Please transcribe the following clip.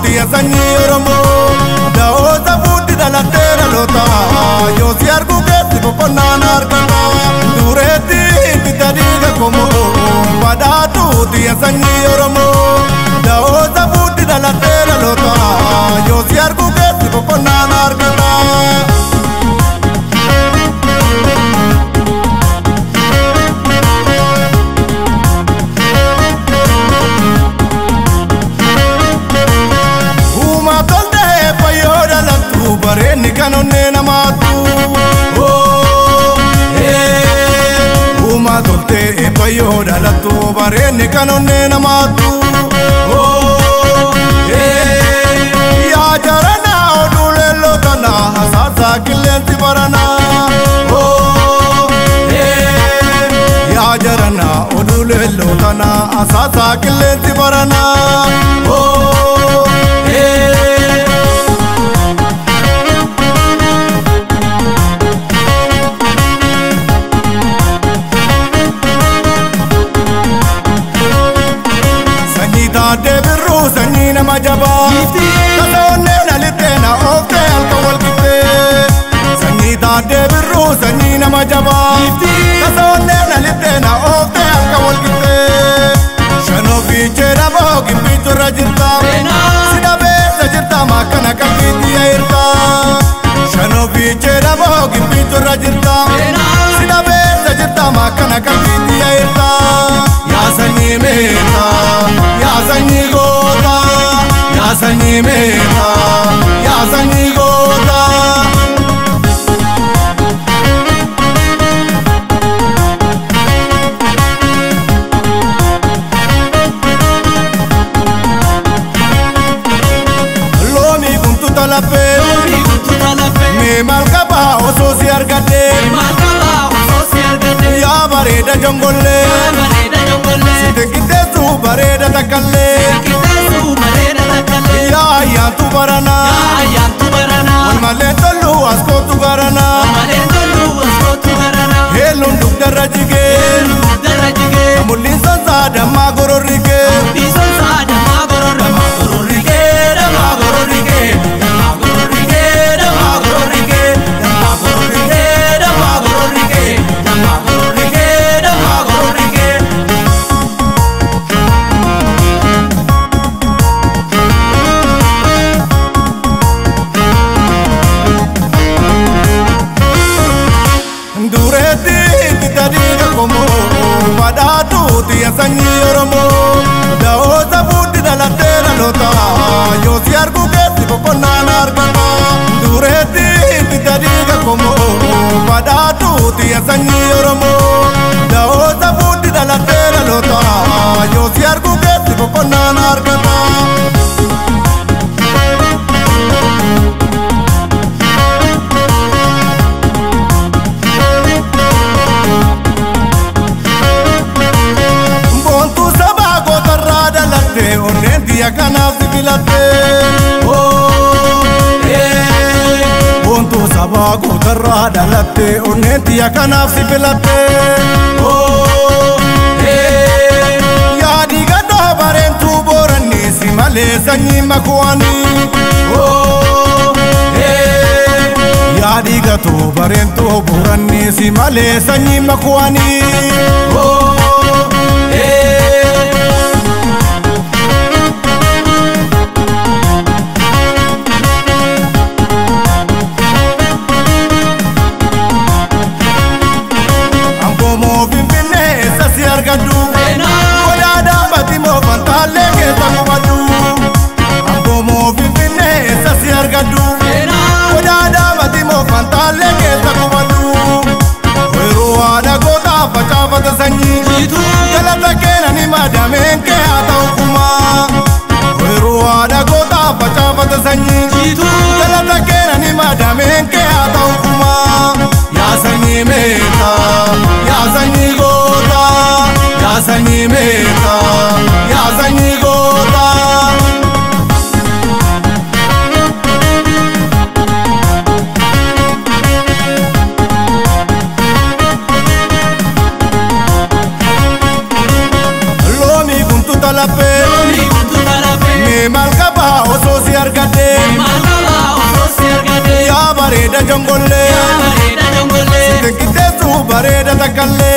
tuti asani oromo daoza buti dalla terra lota yo si argu che si poponna argana dureti bitadiga como pada tuti asani oromo daoza buti dalla terra lota yo si argu che si poponna argana Bareni kanone namatu Uma tolte e payoda la tu bareni kanone namatu Ya jarana odule lotana hasasa kilenti barana Ya jarana odule lotana hasasa kilenti barana Sanina majaba Kasone na litena ofte alkawal kite Sanita debiru sanina majaba Kasone na litena ofte alkawal kite Shano biche rabo gimbitu rajirta Sida besa jirta makana kakiti airta Shano biche rabo gimbitu rajirta Sida besa jirta makana kakiti airta Ya sani meta Ya sani gota Ya sani meta Ya sani gota Lomi kuntu talape Me malkaba oso si argade Ya bareda jongole Site kite su bareda takalle Ya tu barana Wal male tolu asko tu barana Helun duk darajige Amulin sansa dama gororige Tuti asani oromo daoza buti dalla terra lota yo si argu che si poponna argana dureti bitadiga como pada tuti asani oromo daoza buti dalla terra lota yo si argu che si poponna argana Onentia kanaf sibilate Bonto sabago tarrada latte Onentia kanaf sibilate Ya diga do barentu borani simale sanyi makwani Ya diga to barentu borani simale sanyi makwani Galata kena ni madamen ke ata ukuma Weruada gota pachafata sanyi Galata kena ni madamen ke ata ukuma Ya sanyi meta Ya sanyi gota Ya sanyi meta Ya sanyi gota Me malkaba oso bareeda jongollee. Sitin qixxeessu bareeda takkallee.